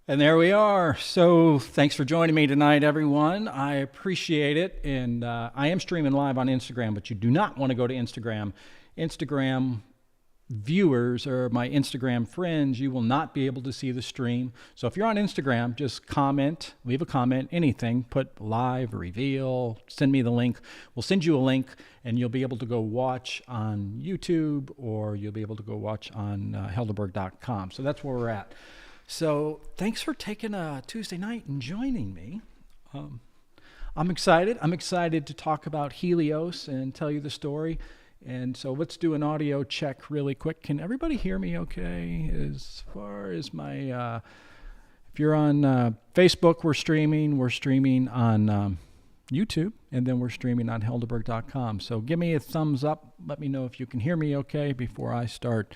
And there we are. So thanks for joining me tonight, everyone. I appreciate it. And I am streaming live on Instagram, but you do not want to go to Instagram. Instagram viewers or my Instagram friends, you will not be able to see the stream. So if you're on Instagram, just comment, leave a comment, anything, put live, reveal, send me the link. We'll send you a link and you'll be able to go watch on YouTube or you'll be able to go watch on Helderburg.com. So that's where we're at. So thanks for taking a Tuesday night and joining me. I'm excited. I'm excited to talk about Helios and tell you the story. And so let's do an audio check really quick. Can everybody hear me okay? As far as my, if you're on Facebook, we're streaming on YouTube, and then we're streaming on Helderburg.com. So give me a thumbs up. Let me know if you can hear me okay before I start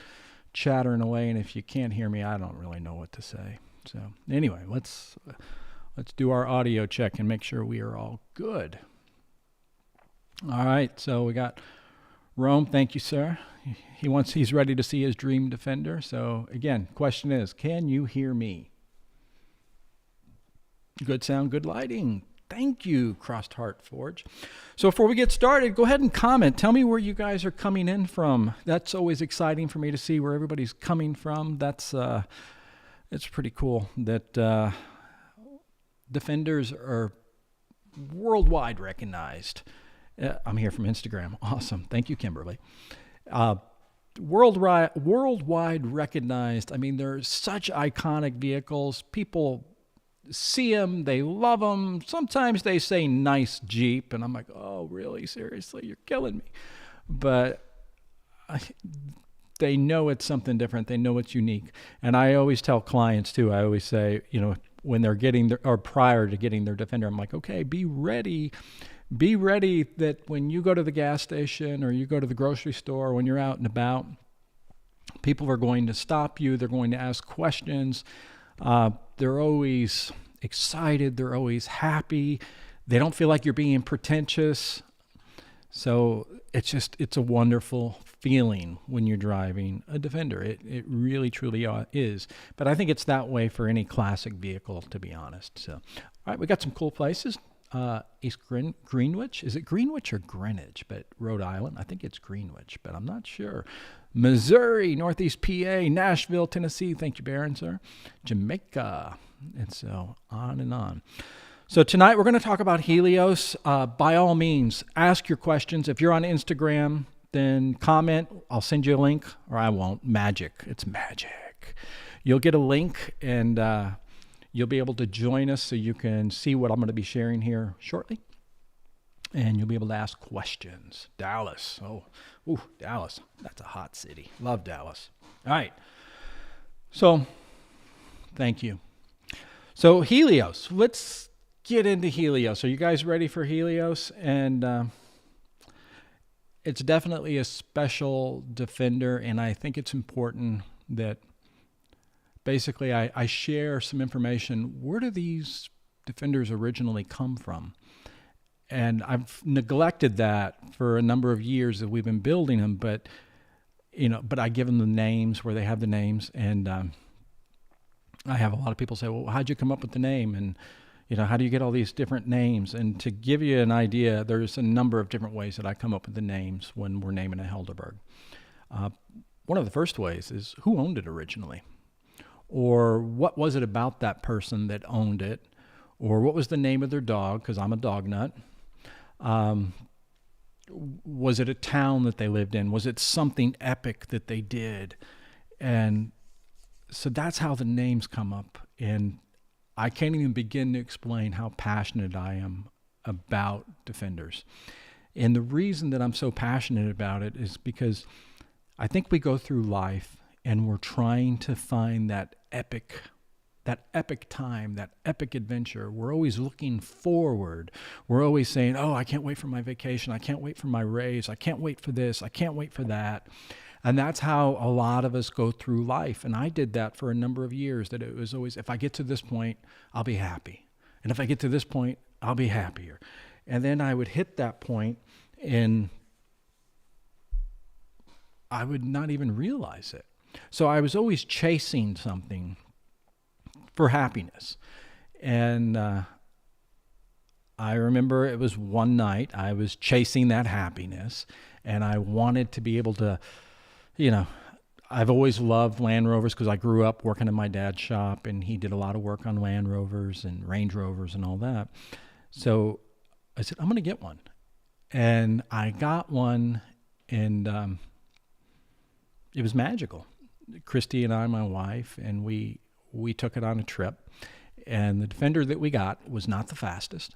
chattering away. And if you can't hear me, I don't really know what to say. So anyway, let's do our audio check and make sure we are all good. All right, so we got Rome. Thank you, sir. He's ready to see his dream Defender. So again, question is, can you hear me? Good sound, good lighting. Thank you, Crossed Heart Forge. So before we get started, go ahead and comment. Tell me where you guys are coming in from. That's always exciting for me to see where everybody's coming from. It's pretty cool that Defenders are worldwide recognized. I'm here from Instagram. Awesome. Thank you, Kimberly. Worldwide recognized. I mean, they're such iconic vehicles. People see them, they love them. Sometimes they say nice Jeep, and I'm like, oh, really? Seriously? You're killing me. But they know it's something different. They know it's unique. And I always tell clients, too, I always say, when they're prior to getting their Defender, I'm like, okay, be ready. Be ready that when you go to the gas station or you go to the grocery store, when you're out and about, people are going to stop you. They're going to ask questions. They're always excited. They're always happy. They don't feel like you're being pretentious. So it's a wonderful feeling when you're driving a Defender. It really, truly is. But I think it's that way for any classic vehicle, to be honest. So, all right, we got some cool places. East Greenwich. Is it Greenwich or Greenwich? But Rhode Island, I think it's Greenwich, but I'm not sure. Missouri, Northeast PA, Nashville, Tennessee. Thank you, Baron, sir. Jamaica, and so on and on. So tonight we're going to talk about Helios. By all means, ask your questions. If you're on Instagram, then comment. I'll send you a link, or I won't. Magic. It's magic. You'll get a link, and you'll be able to join us so you can see what I'm going to be sharing here shortly. And you'll be able to ask questions. Dallas. Dallas. That's a hot city. Love Dallas. All right. So, thank you. So, Helios. Let's get into Helios. Are you guys ready for Helios? And it's definitely a special Defender, and I think it's important that basically I share some information. Where do these Defenders originally come from? And I've neglected that for a number of years that we've been building them, but I give them the names where they have the names, and I have a lot of people say, well, how'd you come up with the name? And how do you get all these different names? And to give you an idea, there's a number of different ways that I come up with the names when we're naming a Helderburg. One of the first ways is who owned it originally? Or what was it about that person that owned it? Or what was the name of their dog? Because I'm a dog nut. Was it a town that they lived in? Was it something epic that they did? And so that's how the names come up. And I can't even begin to explain how passionate I am about Defenders. And the reason that I'm so passionate about it is because I think we go through life and we're trying to find that epic time, that epic adventure. We're always looking forward. We're always saying, oh, I can't wait for my vacation. I can't wait for my raise. I can't wait for this. I can't wait for that. And that's how a lot of us go through life. And I did that for a number of years, that it was always, if I get to this point, I'll be happy. And if I get to this point, I'll be happier. And then I would hit that point and I would not even realize it. So I was always chasing something for happiness. And I remember it was one night I was chasing that happiness, and I wanted to be able to, I've always loved Land Rovers because I grew up working in my dad's shop, and he did a lot of work on Land Rovers and Range Rovers and all that. So I said, I'm going to get one. And I got one, and it was magical. Christy and I, my wife, and we took it on a trip. And the Defender that we got was not the fastest.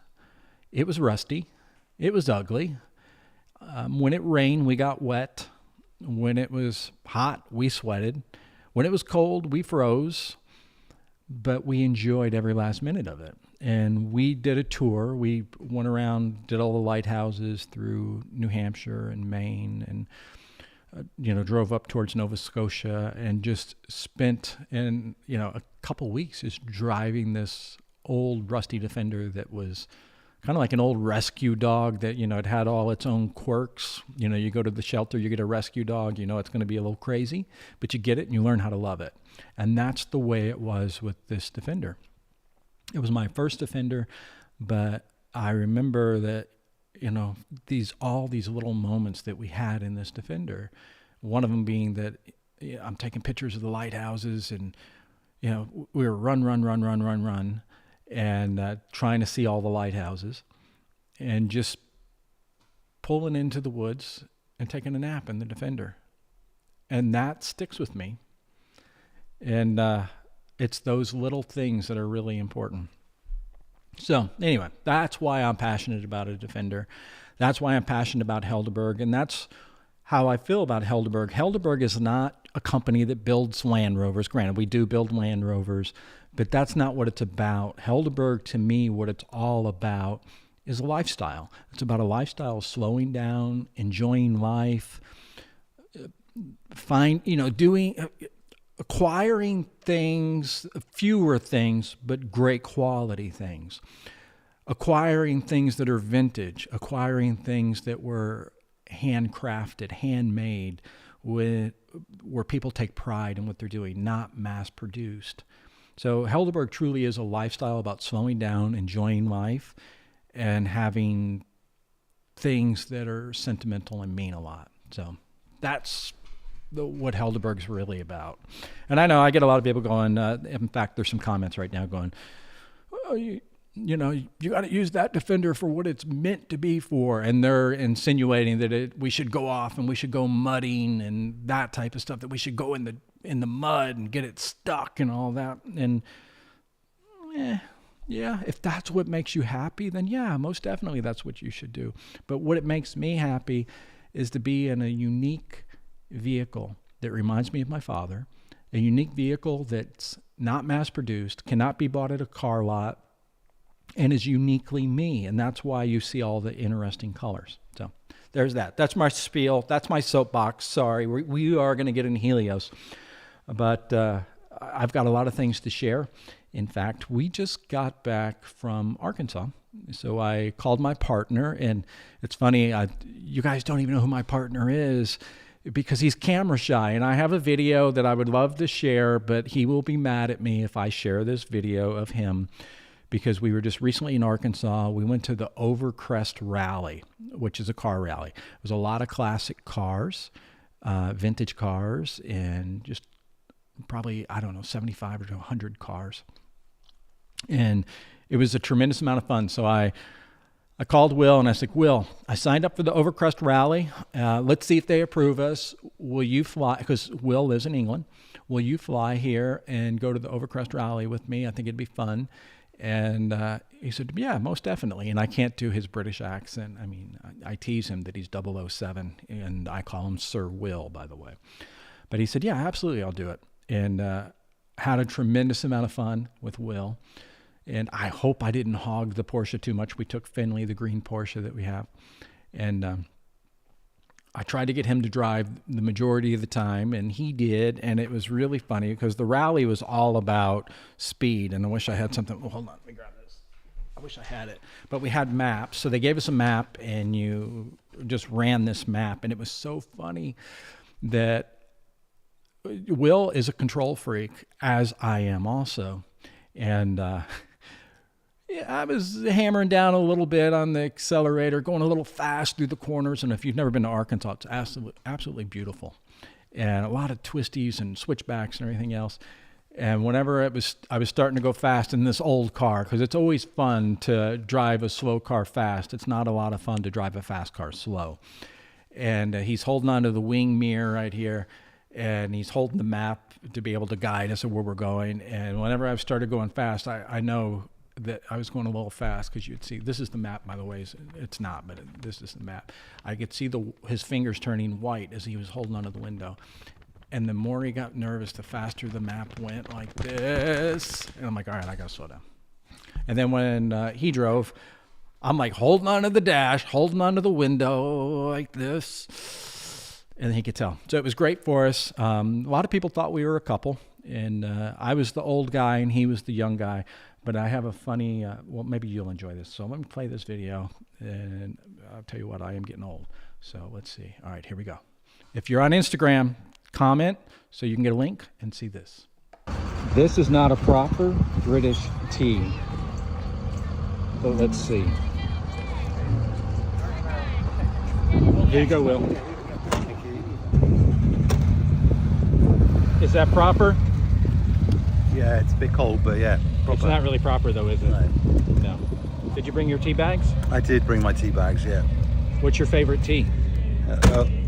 It was rusty. It was ugly. When it rained, we got wet. When it was hot, we sweated. When it was cold, we froze. But we enjoyed every last minute of it. And we did a tour. We went around, did all the lighthouses through New Hampshire and Maine, and drove up towards Nova Scotia, and just spent a couple weeks just driving this old rusty Defender that was kind of like an old rescue dog that, it had all its own quirks. You go to the shelter, you get a rescue dog, it's going to be a little crazy, but you get it and you learn how to love it. And that's the way it was with this Defender. It was my first Defender, but I remember that, all these little moments that we had in this Defender. One of them being that I'm taking pictures of the lighthouses, and, we were run, and trying to see all the lighthouses, and just pulling into the woods and taking a nap in the Defender. And that sticks with me. And it's those little things that are really important. So anyway, that's why I'm passionate about a Defender. That's why I'm passionate about Helderburg. And that's how I feel about Helderburg. Helderburg is not a company that builds Land Rovers. Granted, we do build Land Rovers, but that's not what it's about. Helderburg, to me, what it's all about is a lifestyle. It's about a lifestyle of slowing down, enjoying life, acquiring things, fewer things, but great quality things. Acquiring things that are vintage, acquiring things that were handcrafted, handmade, where people take pride in what they're doing, not mass-produced. So Helderburg truly is a lifestyle about slowing down, enjoying life, and having things that are sentimental and mean a lot. So that's what Helderburg's really about. And I know I get a lot of people going, in fact, there's some comments right now going, oh, you got to use that Defender for what it's meant to be for. And they're insinuating that we should go off and we should go mudding and that type of stuff, that we should go in the mud and get it stuck and all that. And yeah, if that's what makes you happy, then yeah, most definitely that's what you should do. But what it makes me happy is to be in a unique vehicle that reminds me of my father, a unique vehicle that's not mass-produced, cannot be bought at a car lot, and is uniquely me. And that's why you see all the interesting colors. So there's that. That's my spiel. That's my soapbox. Sorry, we are going to get in Helios. But I've got a lot of things to share. In fact, we just got back from Arkansas. So I called my partner, and it's funny, you guys don't even know who my partner is because he's camera shy. And I have a video that I would love to share, but he will be mad at me if I share this video of him, because we were just recently in Arkansas. We went to the Overcrest Rally, which is a car rally. It was a lot of classic cars, vintage cars, and just probably, 75 to 100 cars. And it was a tremendous amount of fun. So I called Will and I said, Will, I signed up for the Overcrest Rally. Let's see if they approve us. Will you fly? Because Will lives in England. Will you fly here and go to the Overcrest Rally with me? I think it'd be fun. And he said, yeah, most definitely. And I can't do his British accent. I mean, I tease him that he's 007, and I call him Sir Will, by the way. But he said, yeah, absolutely, I'll do it. And had a tremendous amount of fun with Will. And I hope I didn't hog the Porsche too much. We took Finley, the green Porsche that we have. And I tried to get him to drive the majority of the time, and he did. And it was really funny because the rally was all about speed. And I wish I had something. Oh, hold on, let me grab this. I wish I had it. But we had maps. So they gave us a map, and you just ran this map. And it was so funny that Will is a control freak, as I am also. And yeah, I was hammering down a little bit on the accelerator, going a little fast through the corners. And if you've never been to Arkansas, it's absolutely beautiful. And a lot of twisties and switchbacks and everything else. And whenever I was starting to go fast in this old car, because it's always fun to drive a slow car fast. It's not a lot of fun to drive a fast car slow. And he's holding onto the wing mirror right here, and he's holding the map to be able to guide us of where we're going. And whenever I've started going fast, I know that I was going a little fast, because you'd see, this is the map, by the way. It's not, but this is the map. I could see his fingers turning white as he was holding onto the window. And the more he got nervous, the faster the map went like this. And I'm like, all right, I got to slow down. And then when he drove, I'm like holding onto the dash, holding onto the window like this. And he could tell. So it was great for us. A lot of people thought we were a couple. And I was the old guy and he was the young guy. But I have a funny, well, maybe you'll enjoy this. So let me play this video. And I'll tell you what, I am getting old. So let's see. All right, here we go. If you're on Instagram, comment so you can get a link and see this. This is not a proper British tea, but let's see. Here you go, Will. Thank you. Is that proper? Yeah, it's a bit cold, but yeah, proper. It's not really proper though, is it? No. Did you bring your tea bags? I did bring my tea bags, yeah. What's your favorite tea?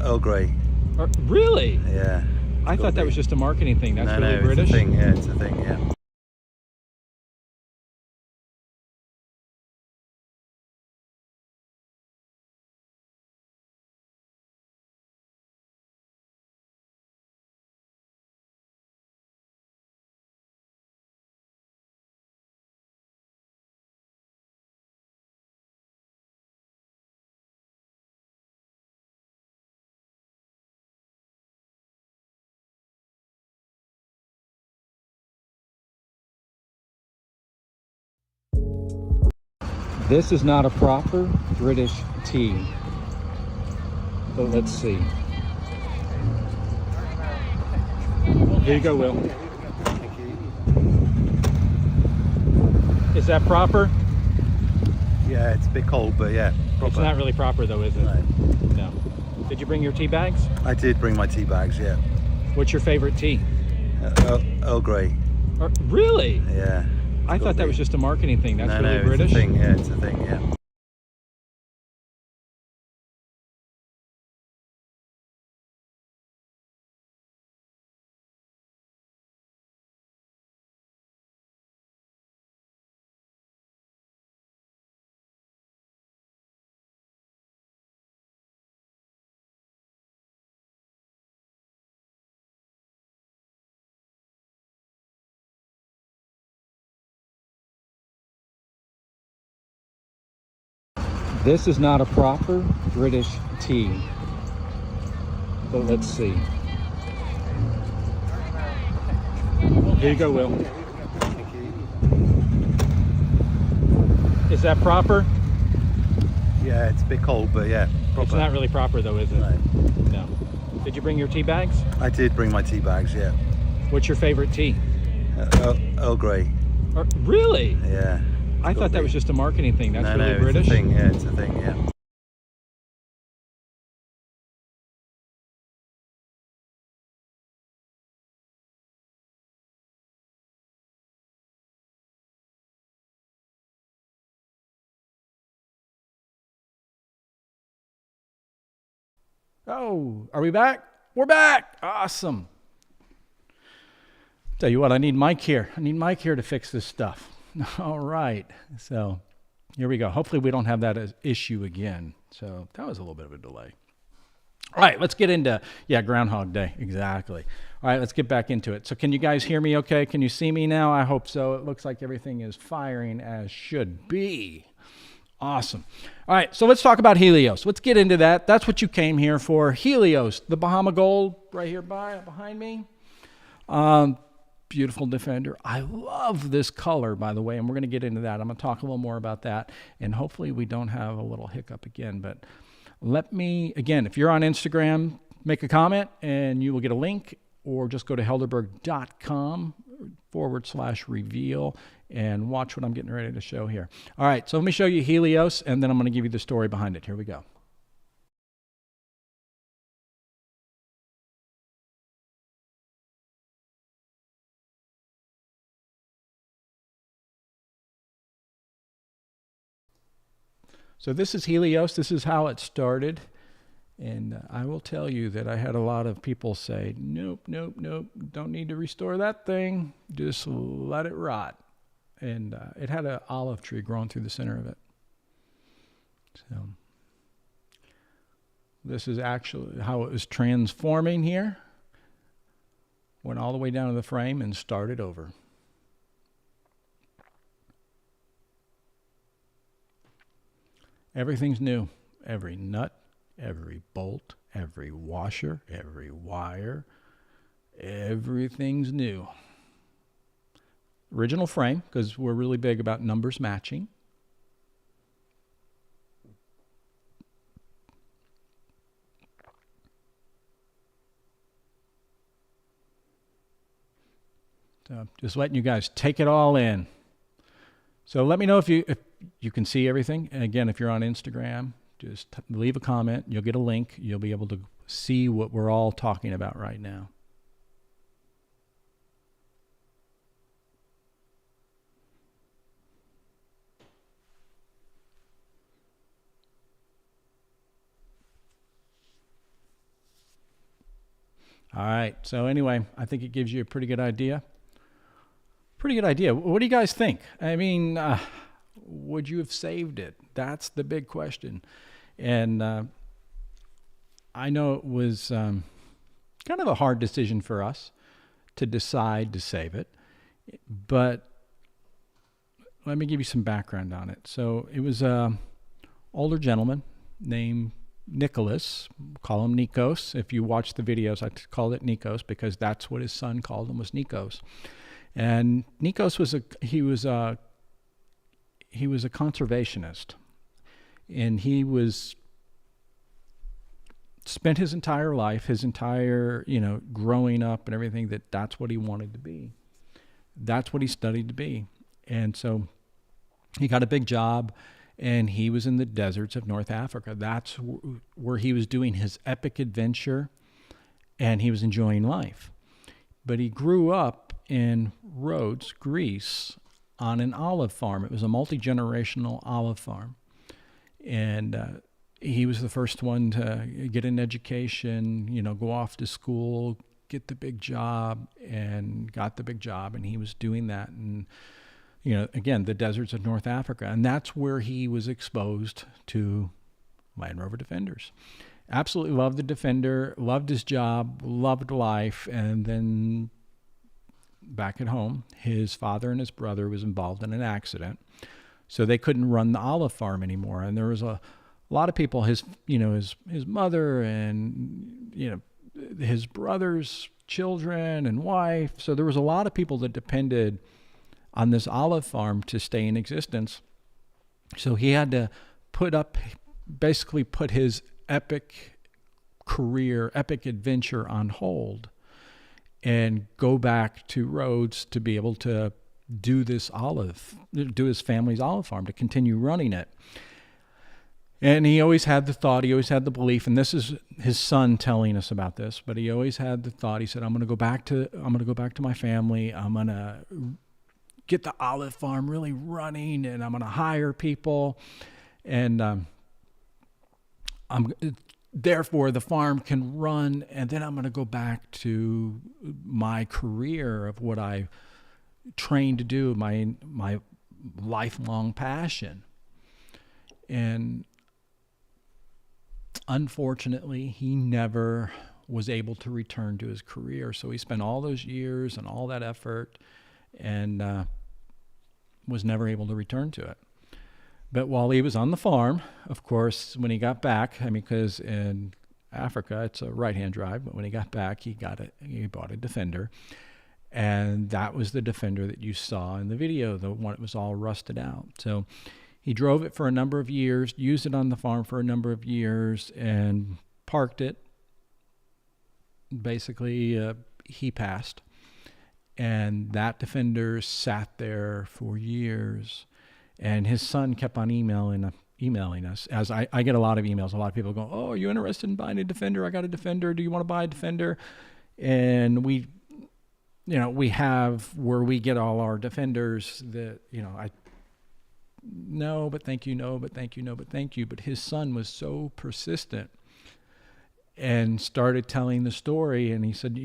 Earl Grey. Really? Yeah. I thought that was just a marketing thing. That's really British? It's a thing, yeah, it's a thing, yeah. This is not a proper British tea, but let's see. Here you go, Will. Thank you. Is that proper? Yeah, it's a bit cold, but yeah, proper. It's not really proper though, is it? No. Did you bring your tea bags? I did bring my tea bags, yeah. What's your favorite tea? Earl Grey. Really? Yeah. I thought that was just a marketing thing. That's really British? It's a thing, yeah, it's a thing, yeah. This is not a proper British tea, but let's see. Here you go, Will. Thank you. Is that proper? Yeah, it's a bit cold, but yeah, proper. It's not really proper though, is it? No. Did you bring your tea bags? I did bring my tea bags, yeah. What's your favorite tea? Earl Grey. Really? Yeah. I thought that was just a marketing thing. That's really British? It's a thing, yeah, it's a thing, yeah. Oh, are we back? We're back. Awesome. Tell you what, I need Mike here. I need Mike here to fix this stuff. All right. So here we go. Hopefully we don't have that as issue again. So that was a little bit of a delay. All right, let's get into, Groundhog Day. Exactly. All right, let's get back into it. So can you guys hear me okay? Can you see me now? I hope so. It looks like everything is firing as should be. Awesome. All right, so let's talk about Helios. Let's get into that. That's what you came here for. Helios, the Bahama Gold right here behind me. Beautiful Defender. I love this color, by the way, and we're going to get into that. I'm going to talk a little more about that, and hopefully we don't have a little hiccup again. But let me, again, if you're on Instagram, make a comment, and you will get a link, or just go to helderburg.com/reveal and watch what I'm getting ready to show here. All right, so let me show you Helios, and then I'm going to give you the story behind it. Here we go. So this is Helios. This is how it started. And I will tell you that I had a lot of people say, nope, nope, nope, don't need to restore that thing. Just let it rot. And it had an olive tree growing through the center of it. So this is actually how it was transforming here. Went all the way down to the frame and started over. Everything's new. Every nut, every bolt, every washer, every wire, everything's new. Original frame, because we're really big about numbers matching. So just letting you guys take it all in. So let me know if you can see everything. And again, if you're on Instagram, just leave a comment. You'll get a link. You'll be able to see what we're all talking about right now. All right. So anyway, I think it gives you a pretty good idea. Pretty good idea. What do you guys think? I mean, would you have saved it? That's the big question. And I know it was kind of a hard decision for us to decide to save it. But let me give you some background on it. So it was an older gentleman named Nicholas, call him Nikos. If you watch the videos, I called it Nikos because that's what his son called him, was Nikos. And Nikos was a conservationist, and he was spent his entire life, his entire growing up and everything, that's what he wanted to be. That's what he studied to be. And so he got a big job, and he was in the deserts of North Africa. That's where he was doing his epic adventure, and he was enjoying life. But he grew up in Rhodes, Greece, on an olive farm. It was a multi-generational olive farm. And he was the first one to get an education, go off to school, get the big job, and got the big job. And he was doing that. And, again, the deserts of North Africa. And that's where he was exposed to Land Rover Defenders. Absolutely loved the Defender, loved his job, loved life. And then back at home, his father and his brother was involved in an accident, so they couldn't run the olive farm anymore. And there was a lot of people, his mother and his brother's children and wife. So there was a lot of people that depended on this olive farm to stay in existence. So he had to put his epic career, epic adventure on hold, and go back to Rhodes to be able to do his family's olive farm, to continue running it. And he always had the thought, he always had the belief, and this is his son telling us about this, but he always had the thought, he said, I'm going to go back to my family. I'm going to get the olive farm really running, and I'm going to hire people, and therefore the farm can run, and then I'm going to go back to my career of what I trained to do, my lifelong passion. And unfortunately, he never was able to return to his career. So he spent all those years and all that effort and was never able to return to it. But while he was on the farm, of course, when he got back, because in Africa it's a right-hand drive, but when he got back, he bought a Defender, and that was the Defender that you saw in the video, the one that was all rusted out. So he drove it for a number of years, used it on the farm for a number of years, and parked it. Basically, he passed. And that Defender sat there for years. And his son kept on emailing us. As I get a lot of emails. A lot of people go, oh, are you interested in buying a Defender? I got a Defender. Do you want to buy a Defender? And we have where we get all our Defenders that, no, but thank you, no, but thank you, no, but thank you. But his son was so persistent and started telling the story. And he said,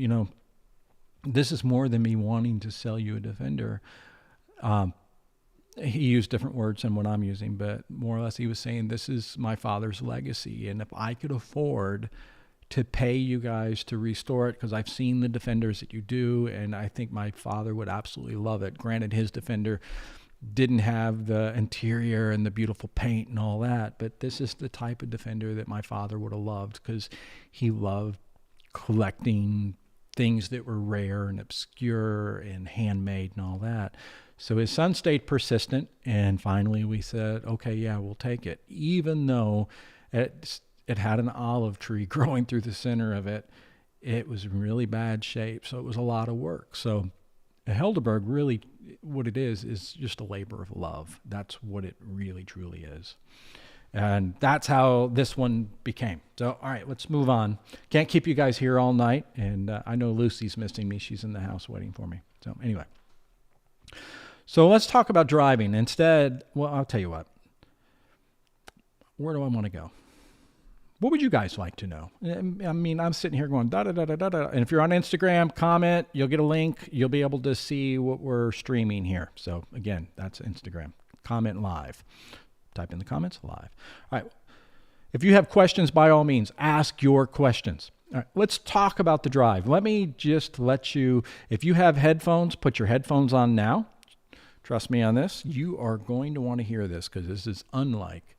this is more than me wanting to sell you a Defender. He used different words than what I'm using, but more or less he was saying, this is my father's legacy. And if I could afford to pay you guys to restore it, because I've seen the Defenders that you do, and I think my father would absolutely love it. Granted, his Defender didn't have the interior and the beautiful paint and all that, but this is the type of Defender that my father would have loved, because he loved collecting things that were rare and obscure and handmade and all that. So his son stayed persistent, and finally we said, okay, yeah, we'll take it. Even though it had an olive tree growing through the center of it, it was in really bad shape, so it was a lot of work. So a Helderburg, really what it is just a labor of love. That's what it really truly is. And that's how this one became. So, all right, let's move on. Can't keep you guys here all night. And I know Lucy's missing me. She's in the house waiting for me. So anyway. So let's talk about driving. Instead, well, I'll tell you what. Where do I want to go? What would you guys like to know? I mean, I'm sitting here going, da-da-da-da-da-da. And if you're on Instagram, comment. You'll get a link. You'll be able to see what we're streaming here. So, again, that's Instagram. Comment live. Type in the comments live. All right. If you have questions, by all means, ask your questions. All right. Let's talk about the drive. Let me just let you, if you have headphones, put your headphones on now. Trust me on this. You are going to want to hear this, because this is unlike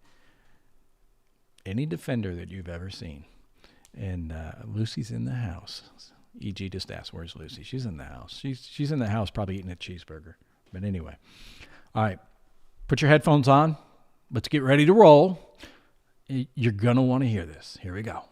any Defender that you've ever seen. And Lucy's in the house. EG just asked, where's Lucy? She's in the house. She's in the house probably eating a cheeseburger. But anyway. All right. Put your headphones on. Let's get ready to roll. You're going to want to hear this. Here we go.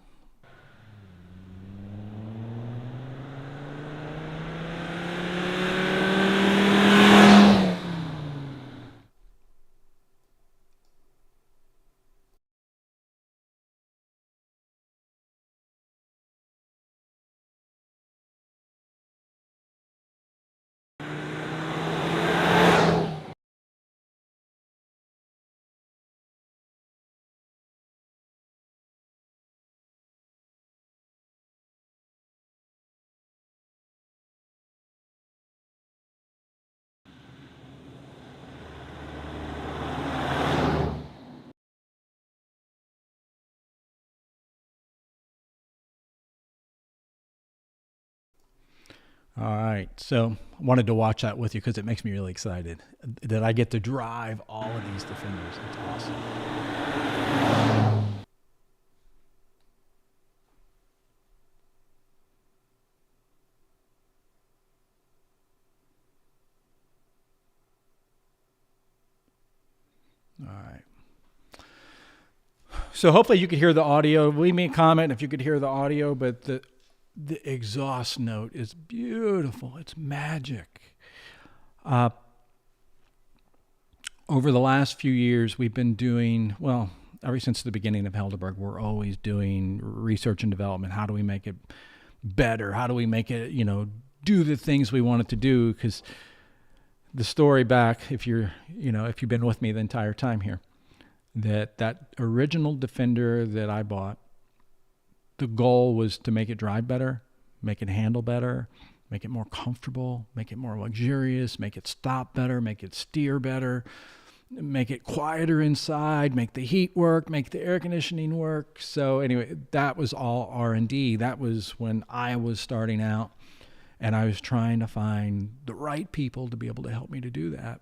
All right, so I wanted to watch that with you because it makes me really excited that I get to drive all of these Defenders. It's awesome. All right. So hopefully you could hear the audio. Leave me a comment if you could hear the audio, but the exhaust note is beautiful. It's magic. Over the last few years, we've been doing, well, ever since the beginning of Helderburg, we're always doing research and development. How do we make it better? How do we make it, do the things we want it to do? Because the story back, if you've been with me the entire time here, that original Defender that I bought, the goal was to make it drive better, make it handle better, make it more comfortable, make it more luxurious, make it stop better, make it steer better, make it quieter inside, make the heat work, make the air conditioning work. So anyway, that was all R&D. That was when I was starting out, and I was trying to find the right people to be able to help me to do that.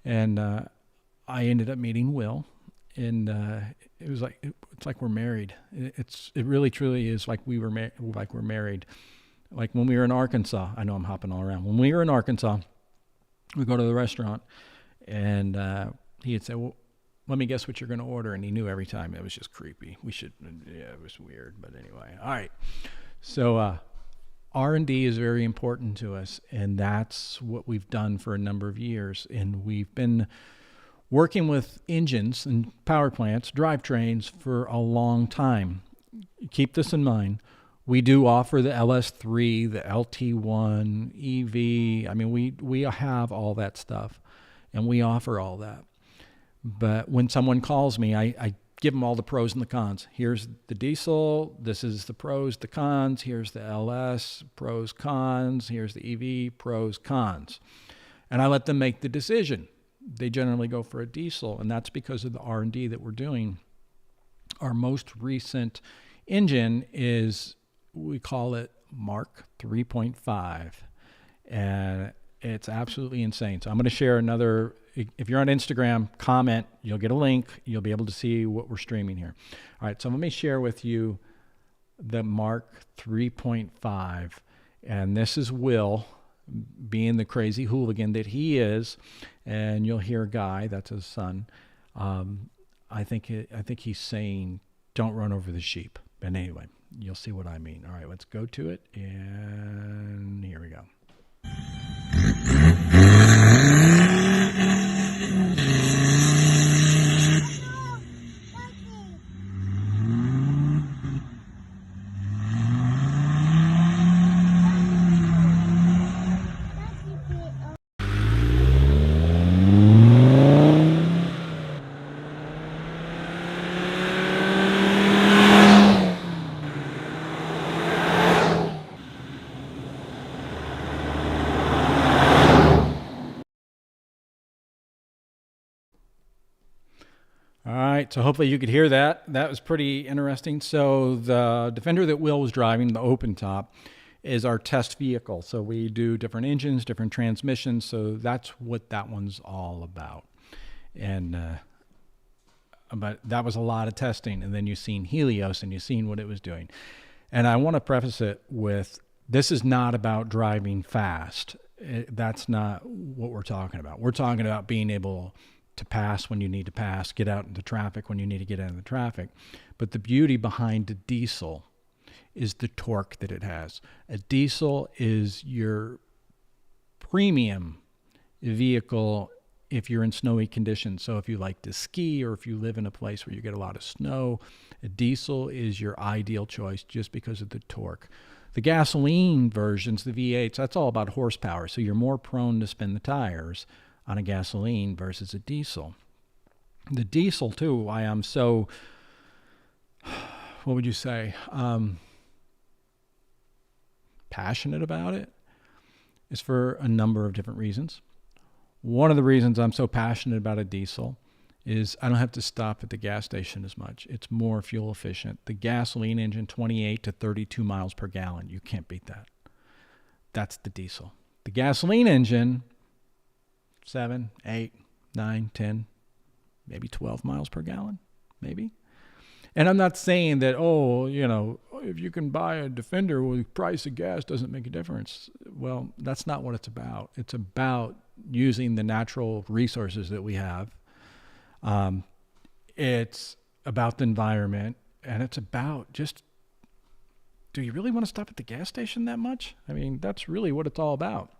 And I ended up meeting Will. And it was like it's like we're married. It really truly is like we're married. Like when we were in Arkansas, I know I'm hopping all around. When we were in Arkansas, we go to the restaurant, and he had said, "Well, let me guess what you're going to order," and he knew every time. It was just creepy. It was weird, but anyway. All right, so R&D is very important to us, and that's what we've done for a number of years. And we've been working with engines and power plants, drivetrains for a long time. Keep this in mind. We do offer the LS3, the LT1, EV. I mean, we have all that stuff, and we offer all that. But when someone calls me, I give them all the pros and the cons. Here's the diesel. This is the pros, the cons. Here's the LS, pros, cons. Here's the EV, pros, cons. And I let them make the decision. They generally go for a diesel, and that's because of the R&D that we're doing. Our most recent engine is, we call it Mark 3.5, and it's absolutely insane. So I'm going to share another. If you're on Instagram, comment, you'll get a link. You'll be able to see what we're streaming here. All right, so let me share with you the Mark 3.5. And this is Will, being the crazy hooligan that he is. And you'll hear Guy, that's his son. I think he's saying, don't run over the sheep. But anyway, you'll see what I mean. All right, let's go to it. And here we go. All right, so hopefully you could hear that. That was pretty interesting. So the Defender that Will was driving, the open top, is our test vehicle. So we do different engines, different transmissions. So that's what that one's all about. And but that was a lot of testing. And then you've seen Helios and you've seen what it was doing. And I want to preface it with, this is not about driving fast. That's not what we're talking about. We're talking about being able to pass when you need to pass, get out into traffic when you need to get out into traffic. But the beauty behind a diesel is the torque that it has. A diesel is your premium vehicle if you're in snowy conditions. So if you like to ski or if you live in a place where you get a lot of snow, a diesel is your ideal choice just because of the torque. The gasoline versions, the V8s, that's all about horsepower. So you're more prone to spin the tires on a gasoline versus a diesel. The diesel, too, why I'm so, what would you say, passionate about it, is for a number of different reasons. One of the reasons I'm so passionate about a diesel is I don't have to stop at the gas station as much. It's more fuel efficient. The gasoline engine, 28 to 32 miles per gallon. You can't beat that. That's the diesel. The gasoline engine, 7, 8, 9, 10, maybe 12 miles per gallon, maybe. And I'm not saying that, if you can buy a Defender with the price of gas doesn't make a difference. Well, that's not what it's about. It's about using the natural resources that we have. It's about the environment, and it's about just, do you really want to stop at the gas station that much? I mean, that's really what it's all about.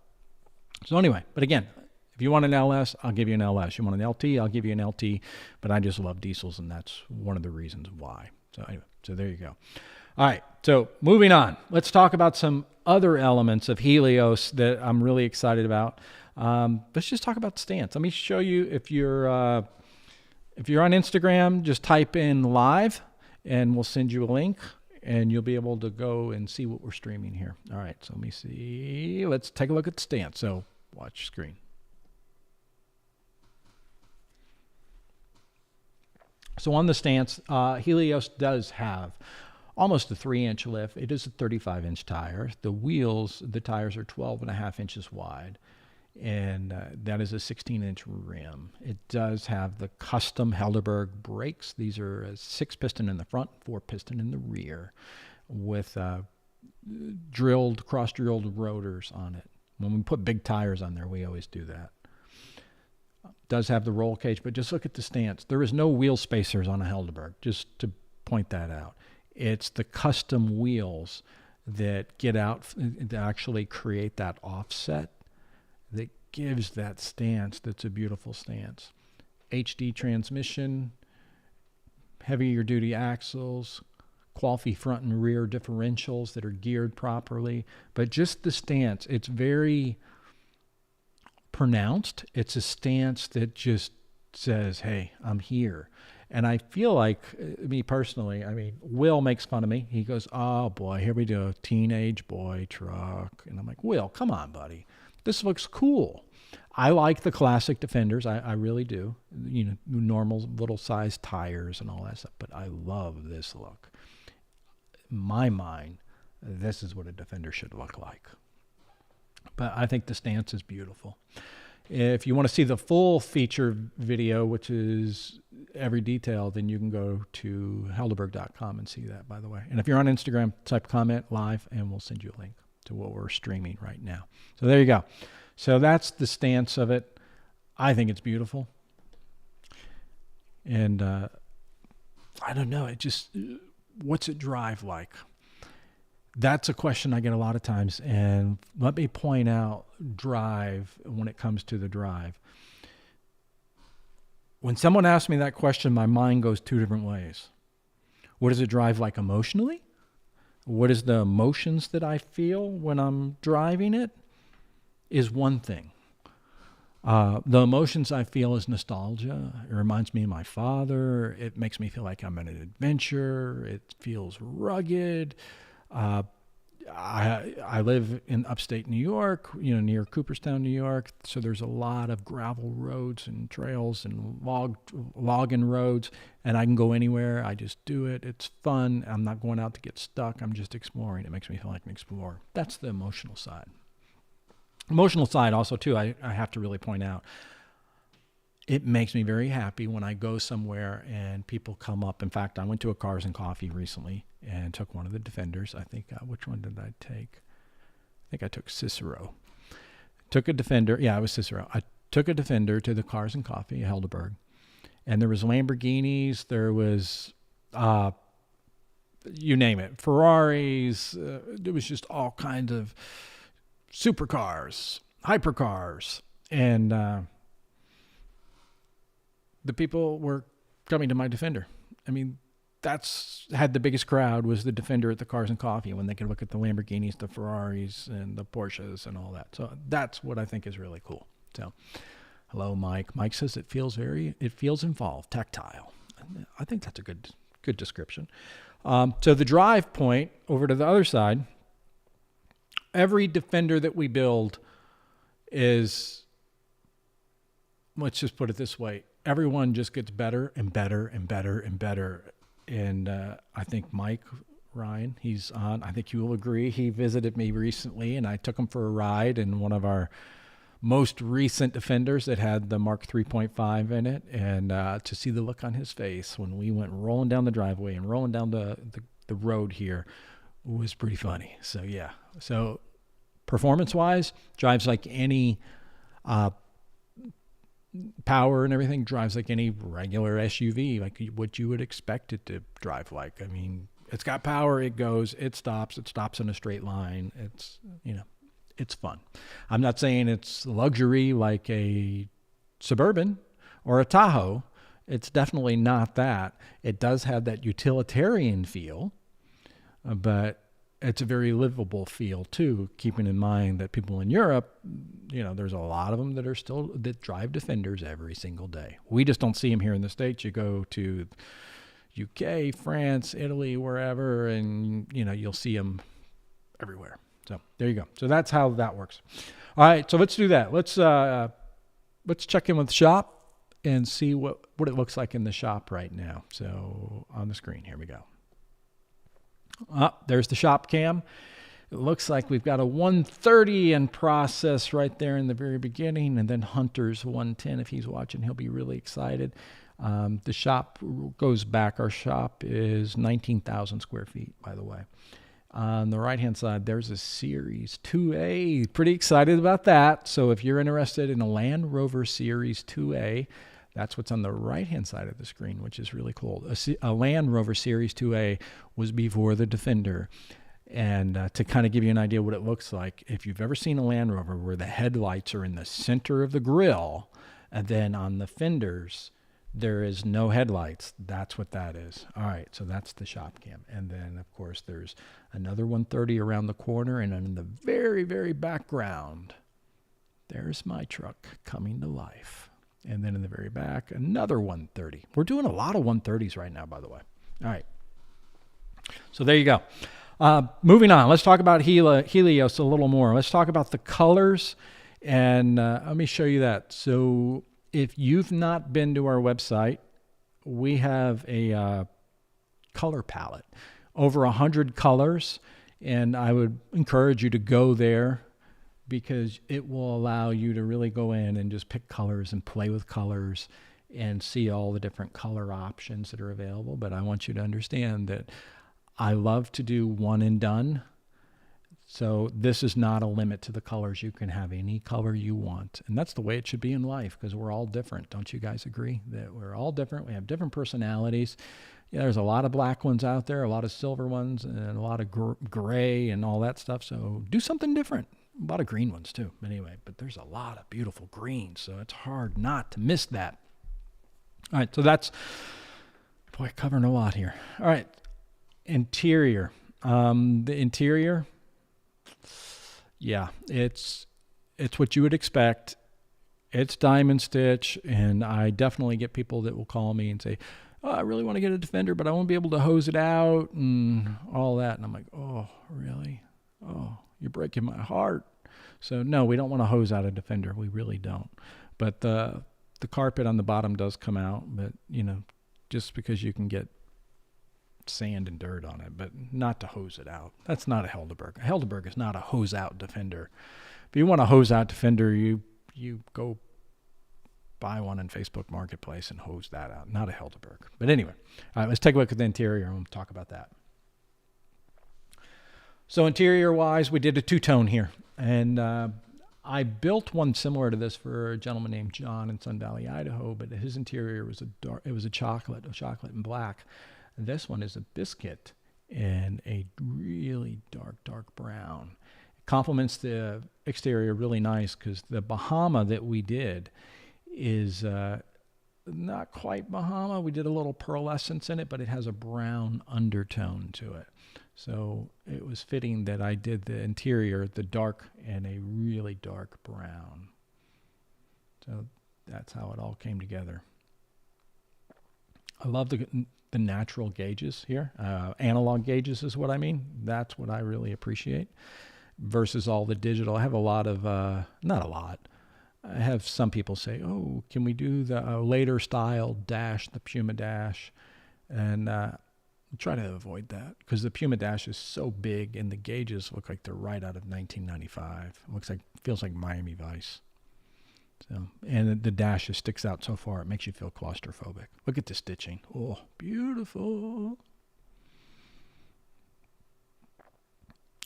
So anyway, but again, if you want an LS, I'll give you an LS. You want an LT, I'll give you an LT. But I just love diesels, and that's one of the reasons why. So anyway, so there you go. All right, so moving on. Let's talk about some other elements of Helios that I'm really excited about. Let's just talk about stance. Let me show you. If you're on Instagram, just type in live, and we'll send you a link, and you'll be able to go and see what we're streaming here. All right, so let me see. Let's take a look at the stance. So watch screen. So on the stance, Helios does have almost a 3-inch lift. It is a 35-inch tire. The tires are 12.5 inches wide, and that is a 16-inch rim. It does have the custom Helderburg brakes. These are a 6-piston in the front, 4-piston in the rear, with cross-drilled rotors on it. When we put big tires on there, we always do that. Does have the roll cage, but just look at the stance. There is no wheel spacers on a Helderburg, just to point that out. It's the custom wheels that get out to actually create that offset that gives that stance that's a beautiful stance. HD transmission, heavier duty axles, quality front and rear differentials that are geared properly, but just the stance, it's very pronounced. It's a stance that just says, hey, I'm here. And I feel like, me personally, I mean, Will makes fun of me. He goes, oh boy, here we go, teenage boy truck. And I'm like, Will, come on, buddy. This looks cool. I like the classic Defenders. I really do. You know, normal little size tires and all that stuff. But I love this look. In my mind, this is what a Defender should look like. But I think the stance is beautiful. If you want to see the full feature video, which is every detail, then you can go to helderburg.com and see that, by the way. And if you're on Instagram, type comment live and we'll send you a link to what we're streaming right now. So there you go. So that's the stance of it. I think it's beautiful. And I don't know, it just, what's it drive like? That's a question I get a lot of times. And let me point out drive when it comes to the drive. When someone asks me that question, my mind goes two different ways. What does it drive like emotionally? What is the emotions that I feel when I'm driving it is one thing. The emotions I feel is nostalgia. It reminds me of my father. It makes me feel like I'm in an adventure. It feels rugged. I live in upstate New York, you know, near Cooperstown, New York. So there's a lot of gravel roads and trails and logging roads, and I can go anywhere. I just do it. It's fun. I'm not going out to get stuck. I'm just exploring. It makes me feel like an explorer. That's the emotional side. Emotional side also, too, I have to really point out, it makes me very happy when I go somewhere and people come up. In fact, I went to a Cars and Coffee recently and took one of the Defenders. I think, which one did I take? I think I took Cicero. Took a Defender. Yeah, it was Cicero. I took a Defender to the Cars and Coffee, Helderburg. And there was Lamborghinis. There was, you name it, Ferraris. There was just all kinds of supercars, hypercars. And the people were coming to my Defender. I mean, that's had the biggest crowd was the Defender at the Cars and Coffee when they could look at the Lamborghinis, the Ferraris, and the Porsches and all that. So that's what I think is really cool. So, hello, Mike. Mike says it feels involved, tactile. I think that's a good description. So the drive point over to the other side, every Defender that we build is, let's just put it this way, everyone just gets better and better and better and better. And I think Mike Ryan, he's on, I think you will agree, he visited me recently and I took him for a ride in one of our most recent Defenders that had the Mark 3.5 in it. And to see the look on his face when we went rolling down the driveway and rolling down the road here was pretty funny. So yeah, so performance-wise, drives like any power and everything, drives like any regular SUV, like what you would expect it to drive like. I mean, it's got power, it goes, it stops in a straight line. It's, you know, it's fun. I'm not saying it's luxury like a Suburban or a Tahoe. It's definitely not that. It does have that utilitarian feel, but it's a very livable feel too, keeping in mind that people in Europe, you know, there's a lot of them that drive Defenders every single day. We just don't see them here in the States. You go to UK, France, Italy, wherever, and, you know, you'll see them everywhere. So there you go. So that's how that works. All right, so let's do that. Let's check in with the shop and see what it looks like in the shop right now. So on the screen, here we go. There's the shop cam. It looks like we've got a 130 in process right there in the very beginning, and then Hunter's 110. If he's watching, he'll be really excited. The shop goes back. Our shop is 19,000 square feet, by the way. On the right-hand side, there's a Series 2A. Pretty excited about that. So if you're interested in a Land Rover Series 2A, that's what's on the right-hand side of the screen, which is really cool. A Land Rover Series 2A was before the Defender. And to kind of give you an idea what it looks like, if you've ever seen a Land Rover where the headlights are in the center of the grille, and then on the fenders, there is no headlights, that's what that is. All right, so that's the shop cam. And then, of course, there's another 130 around the corner, and in the very, very background, there's my truck coming to life. And then in the very back, another 130. We're doing a lot of 130s right now, by the way. All right. So there you go. Moving on, let's talk about Helios a little more. Let's talk about the colors, and let me show you that. So if you've not been to our website, we have a color palette, over 100 colors, and I would encourage you to go there because it will allow you to really go in and just pick colors and play with colors and see all the different color options that are available. But I want you to understand that I love to do one and done. So this is not a limit to the colors. You can have any color you want. And that's the way it should be in life because we're all different. Don't you guys agree that we're all different? We have different personalities. Yeah, there's a lot of black ones out there, a lot of silver ones, and a lot of gray and all that stuff. So do something different. A lot of green ones too, anyway. But there's a lot of beautiful greens, so it's hard not to miss that. All right, so that's, boy, covering a lot here. All right. Interior. The interior, yeah, it's what you would expect. It's diamond stitch, and I definitely get people that will call me and say, oh, I really want to get a Defender, but I won't be able to hose it out and all that. And I'm like, oh, really? Oh, you're breaking my heart. So no, we don't want to hose out a Defender. We really don't. But the carpet on the bottom does come out, but just because you can get sand and dirt on it, but not to hose it out. That's not a Helderburg. A Helderburg is not a hose out Defender. If you want a hose out Defender, you go buy one in Facebook Marketplace and hose that out. Not a Helderburg. But anyway, all right, let's take a look at the interior and we'll talk about that. So interior wise, we did a two-tone here, and I built one similar to this for a gentleman named John in Sun Valley, Idaho, but his interior was a chocolate and black. This one is a biscuit and a really dark brown. It complements the exterior really nice because the Bahama that we did is not quite Bahama. We did a little pearlescence in it, but it has a brown undertone to it. So it was fitting that I did the interior, the dark and a really dark brown. So that's how it all came together. I love the natural gauges here. Analog gauges is what I mean. That's what I really appreciate versus all the digital. I have a lot of, not a lot. I have some people say, oh, can we do the later style dash, the Puma dash? And try to avoid that because the Puma dash is so big and the gauges look like they're right out of 1995. It feels like Miami Vice. So, and the dash just sticks out so far, it makes you feel claustrophobic. Look at the stitching. Oh, beautiful.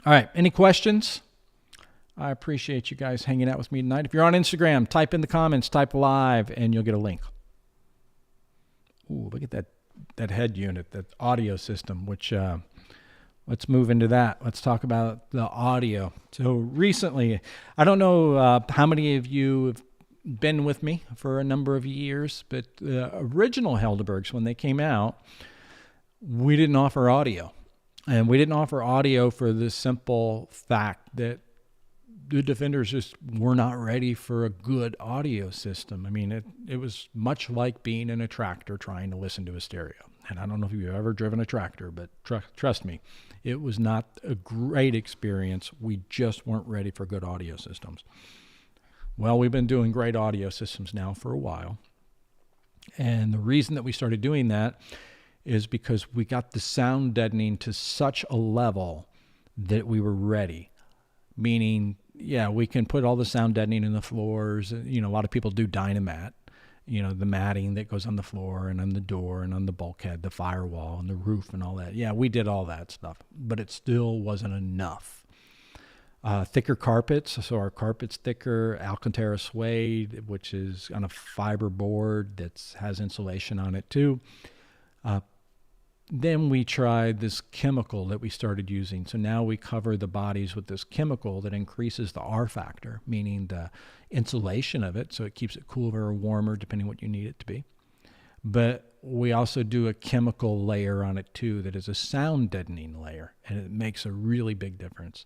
All right, any questions? I appreciate you guys hanging out with me tonight. If you're on Instagram, type in the comments, type live, and you'll get a link. Ooh, look at that head unit, that audio system, which let's move into that. Let's talk about the audio. So recently, I don't know how many of you have been with me for a number of years, but the original Helderbergs, when they came out, we didn't offer audio. And we didn't offer audio for the simple fact that the Defenders just were not ready for a good audio system. I mean, it was much like being in a tractor trying to listen to a stereo. And I don't know if you've ever driven a tractor, but trust me, it was not a great experience. We just weren't ready for good audio systems. Well, we've been doing great audio systems now for a while. And the reason that we started doing that is because we got the sound deadening to such a level that we were ready. Meaning, yeah, we can put all the sound deadening in the floors. A lot of people do Dynamat, the matting that goes on the floor and on the door and on the bulkhead, the firewall and the roof and all that. Yeah, we did all that stuff, but it still wasn't enough. Thicker carpets, so our carpet's thicker. Alcantara suede, which is on a fiber board that has insulation on it too. then we tried this chemical that we started using. So now we cover the bodies with this chemical that increases the R factor, meaning the insulation of it, so it keeps it cooler or warmer depending what you need it to be. But we also do a chemical layer on it too that is a sound deadening layer, and it makes a really big difference.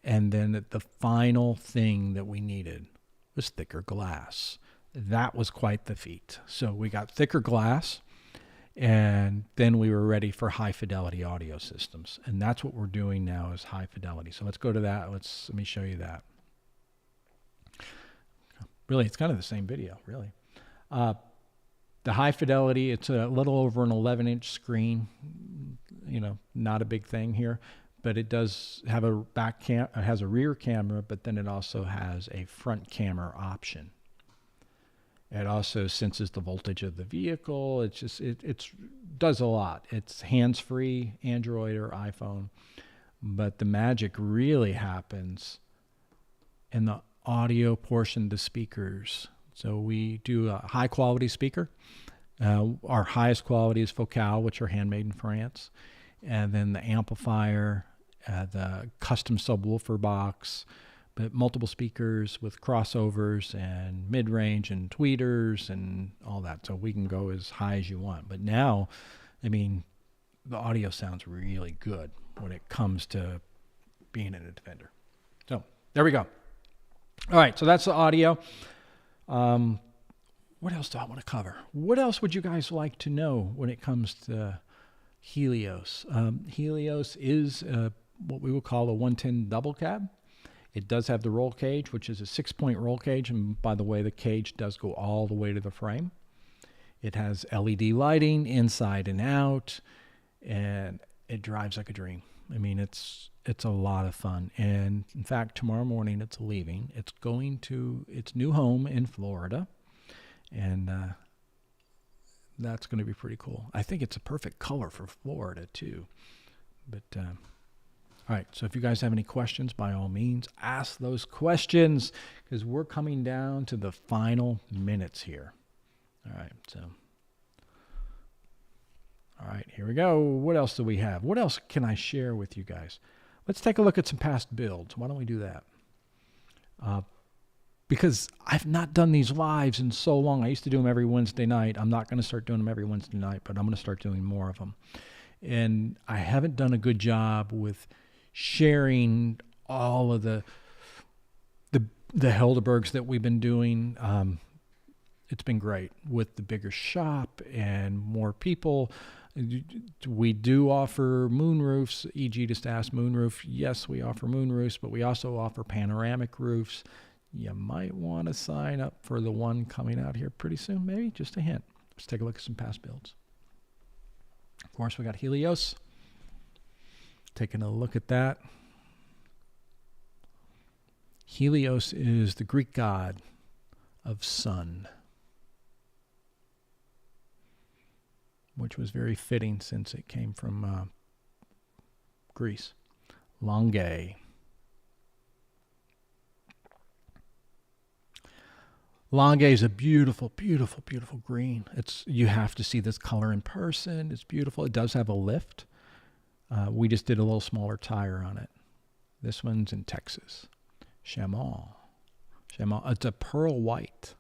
And then the final thing that we needed was thicker glass. That was quite the feat. So we got thicker glass, and then we were ready for high fidelity audio systems. And that's what we're doing now, is high fidelity. So let's go to that. Let me show you that. Really, it's kind of the same video, really. The high fidelity, it's a little over an 11-inch screen. Not a big thing here, but it does have a it has a rear camera, but then it also has a front camera option. It also senses the voltage of the vehicle. It does a lot. It's hands-free, Android or iPhone, but the magic really happens in the audio portion of the speakers. So we do a high-quality speaker. Our highest quality is Focal, which are handmade in France. And then the amplifier, the custom subwoofer box, but multiple speakers with crossovers and mid-range and tweeters and all that. So we can go as high as you want. But now, the audio sounds really good when it comes to being in a Defender. So there we go. All right, so that's the audio. What else do I want to cover? What else would you guys like to know when it comes to Helios? Helios is what we would call a 110 double cab. It does have the roll cage, which is a 6-point roll cage. And by the way, the cage does go all the way to the frame. It has LED lighting inside and out, and it drives like a dream. It's a lot of fun. And in fact, tomorrow morning it's leaving. It's going to its new home in Florida, and that's going to be pretty cool. I think it's a perfect color for Florida too. But all right, so if you guys have any questions, by all means, ask those questions, because we're coming down to the final minutes here. All right, here we go. What else do we have? What else can I share with you guys? Let's take a look at some past builds. Why don't we do that? Because I've not done these lives in so long. I used to do them every Wednesday night. I'm not going to start doing them every Wednesday night, but I'm going to start doing more of them. And I haven't done a good job with sharing all of the Helderburgs that we've been doing. It's been great with the bigger shop and more people. We do offer moonroofs, e.g. just ask moonroof. Yes, we offer moonroofs, but we also offer panoramic roofs. You might want to sign up for the one coming out here pretty soon, maybe. Just a hint. Let's take a look at some past builds. Of course, we got Helios. Taking a look at that. Helios is the Greek god of sun, which was very fitting since it came from Greece. Longae. Longae is a beautiful, beautiful, beautiful green. You have to see this color in person. It's beautiful. It does have a lift. We just did a little smaller tire on it. This one's in Texas. Chamois. It's a pearl white.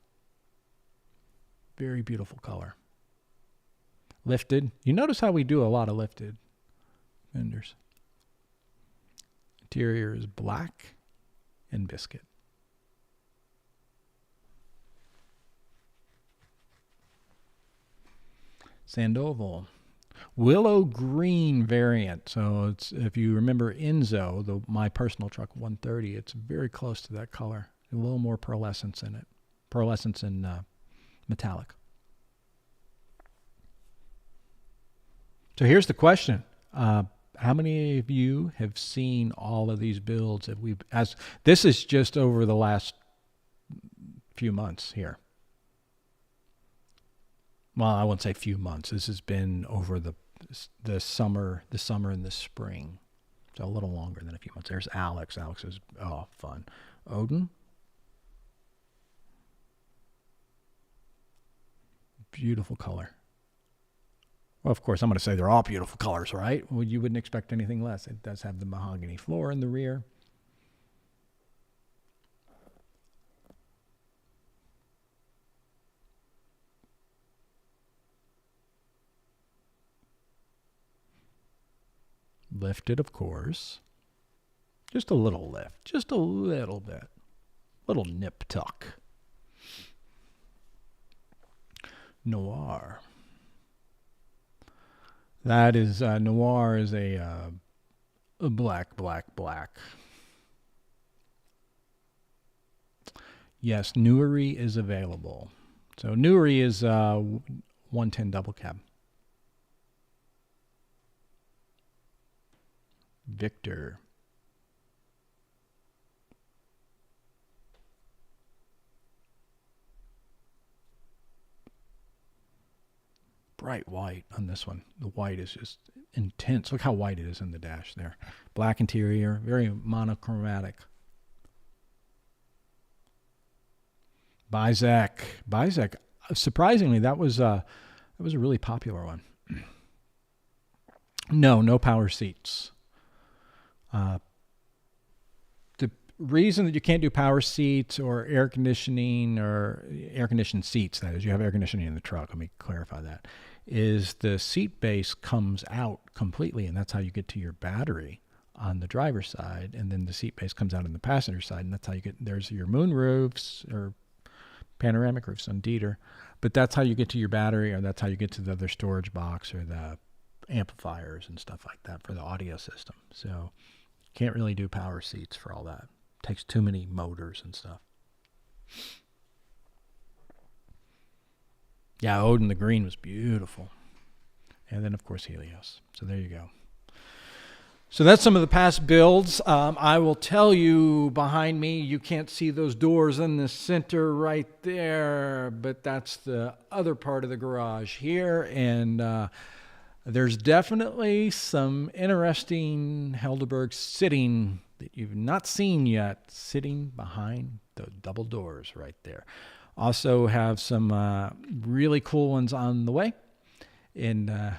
Very beautiful color. Lifted. You notice how we do a lot of lifted fenders. Interior is black and biscuit. Sandoval. Willow green variant. So if you remember Enzo, my personal truck 130, it's very close to that color. A little more pearlescence in it. Pearlescence in metallic. So here's the question. How many of you have seen all of these builds that this is just over the last few months here. Well, I won't say few months. This has been over the summer and the spring. So a little longer than a few months. There's Alex. Alex is fun. Odin. Beautiful color. Well, of course, I'm going to say they're all beautiful colors, right? Well, you wouldn't expect anything less. It does have the mahogany floor in the rear. Lifted, of course. Just a little lift. Just a little bit. Little nip tuck. Noir. That is, Noir is a black, black, black. Yes, Newry is available. So Newry is 110 double cab. Victor. Bright white on this one. The white is just intense. Look how white it is in the dash there. Black interior, very monochromatic. Bizek. Surprisingly, that was a really popular one. No power seats. The reason that you can't do power seats or air conditioning or air-conditioned seats, that is, you have air conditioning in the truck, let me clarify that, is the seat base comes out completely, and that's how you get to your battery on the driver's side, and then the seat base comes out on the passenger side, and that's how you get, there's your moon roofs or panoramic roofs on Dieter, but that's how you get to your battery, or that's how you get to the other storage box or the amplifiers and stuff like that for the audio system. So can't really do power seats for all that. Takes too many motors and stuff. Yeah, Odin the green was beautiful. And then, of course, Helios. So there you go. So that's some of the past builds. I will tell you behind me, you can't see those doors in the center right there, but that's the other part of the garage here. And there's definitely some interesting Helderburg sitting that you've not seen yet, sitting behind the double doors right there. Also have some really cool ones on the way. And I'm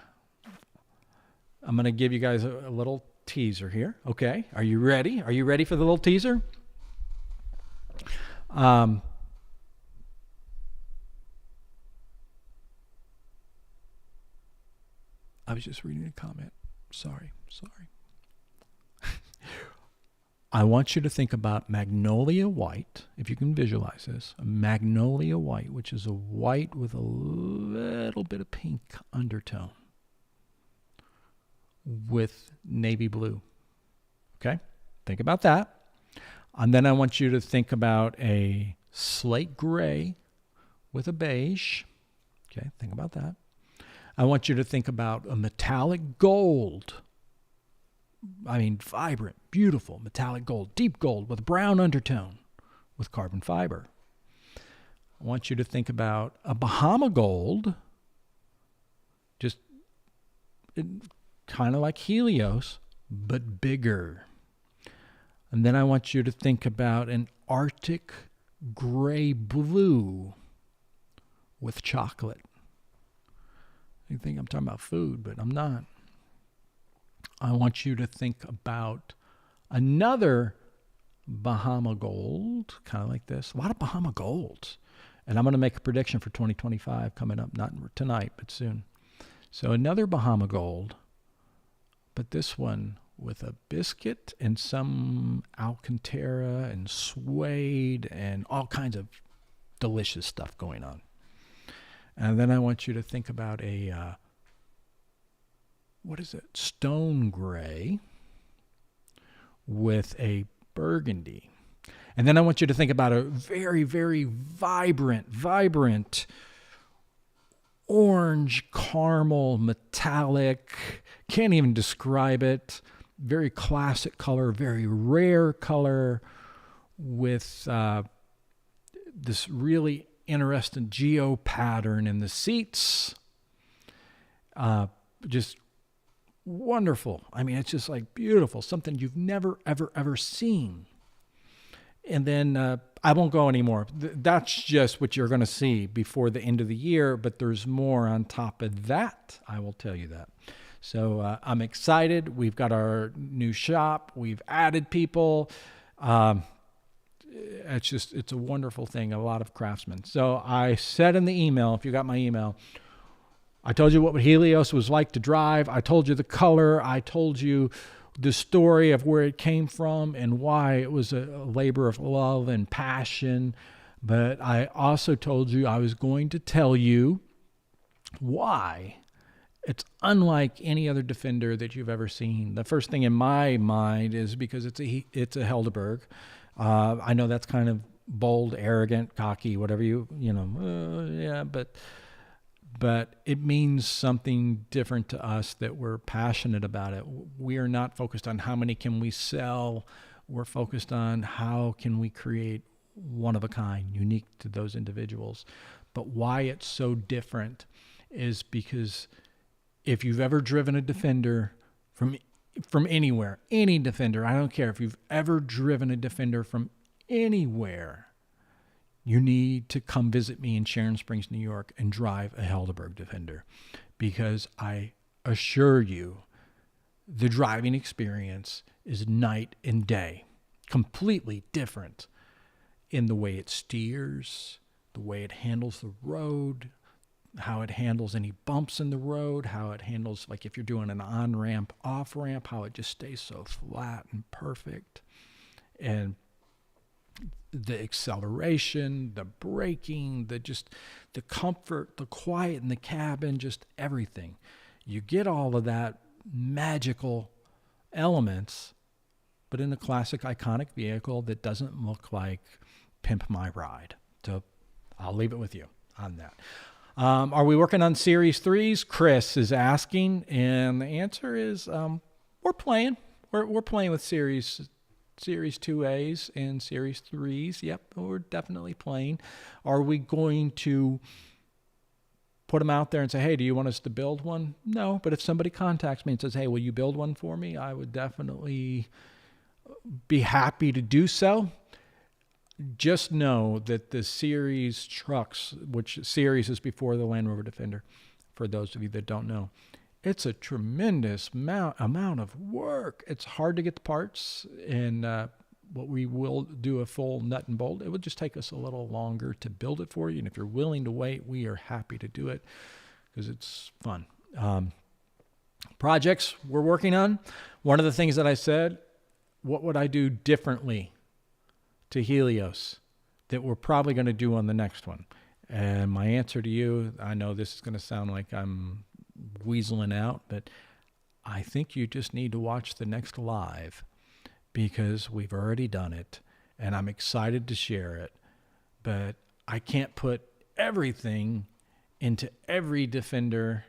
going to give you guys a little teaser here. Okay, are you ready? Are you ready for the little teaser? I was just reading a comment. Sorry. I want you to think about magnolia white, if you can visualize this. A magnolia white, which is a white with a little bit of pink undertone with navy blue. Okay? Think about that. And then I want you to think about a slate gray with a beige. Okay? Think about that. I want you to think about a metallic gold. I mean, vibrant, beautiful metallic gold, deep gold with a brown undertone with carbon fiber. I want you to think about a Bahama gold, just kind of like Helios, but bigger. And then I want you to think about an Arctic gray blue with chocolate. You think I'm talking about food, but I'm not. I want you to think about another Bahama gold, kind of like this. A lot of Bahama golds. And I'm going to make a prediction for 2025 coming up, not tonight, but soon. So another Bahama gold, but this one with a biscuit and some Alcantara and suede and all kinds of delicious stuff going on. And then I want you to think about a, stone gray with a burgundy. And then I want you to think about a very, very vibrant orange caramel metallic. Can't even describe it. Very classic color, very rare color with this really interesting geo pattern in the seats. Just wonderful. I mean, it's just like beautiful. Something you've never, ever seen. And then I won't go anymore. That's just what you're going to see before the end of the year, but there's more on top of that. I will tell you that. So I'm excited. We've got our new shop. We've added people. It's a wonderful thing. A lot of craftsmen. So I said in the email, if you got my email, I told you what Helios was like to drive. I told you the color. I told you the story of where it came from and why it was a labor of love and passion. But I also told you I was going to tell you why it's unlike any other Defender that you've ever seen. The first thing in my mind is because it's a Helderburg. I know that's kind of bold, arrogant, cocky, whatever but it means something different to us, that we're passionate about it. We are not focused on how many can we sell. We're focused on how can we create one of a kind, unique to those individuals. But why it's so different is because if you've ever driven a Defender from anywhere, any Defender, I don't care if you've ever driven a Defender from anywhere, you need to come visit me in Sharon Springs, New York, and drive a Helderburg Defender, because I assure you the driving experience is night and day, completely different in the way it steers, the way it handles the road, how it handles any bumps in the road, how it handles, like if you're doing an on-ramp, off-ramp, how it just stays so flat and perfect. And the acceleration, the braking, the comfort, the quiet in the cabin, just everything. You get all of that magical elements, but in a classic, iconic vehicle that doesn't look like Pimp My Ride. So I'll leave it with you on that. Are we working on Series 3s? Chris is asking, and the answer is we're playing. We're playing with Series 2As and Series 3s. Yep, we're definitely playing. Are we going to put them out there and say, hey, do you want us to build one? No, but if somebody contacts me and says, hey, will you build one for me? I would definitely be happy to do so. Just know that the Series trucks, which Series is before the Land Rover Defender, for those of you that don't know, it's a tremendous amount of work. It's hard to get the parts, and what we will do a full nut and bolt. It would just take us a little longer to build it for you, and if you're willing to wait, we are happy to do it because it's fun. Projects we're working on. One of the things that I said, what would I do differently to Helios that we're probably going to do on the next one? And my answer to you, I know this is going to sound like I'm weaseling out, but I think you just need to watch the next live, because we've already done it and I'm excited to share it, but I can't put everything into every Defender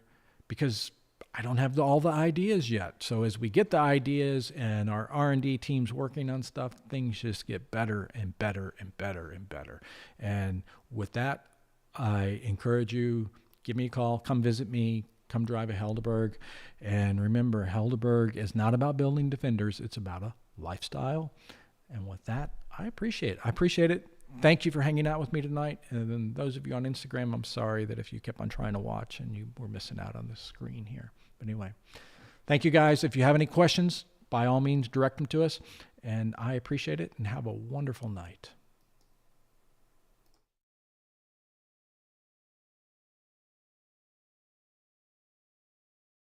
because I don't have all the ideas yet. So as we get the ideas and our R&D team's working on stuff, things just get better and better and better and better. And with that, I encourage you, give me a call, come visit me, come drive a Helderburg. And remember, Helderburg is not about building Defenders. It's about a lifestyle. And with that, I appreciate it. Thank you for hanging out with me tonight. And then those of you on Instagram, I'm sorry that if you kept on trying to watch and you were missing out on the screen here. But anyway, thank you guys. If you have any questions, by all means, direct them to us. And I appreciate it, and have a wonderful night.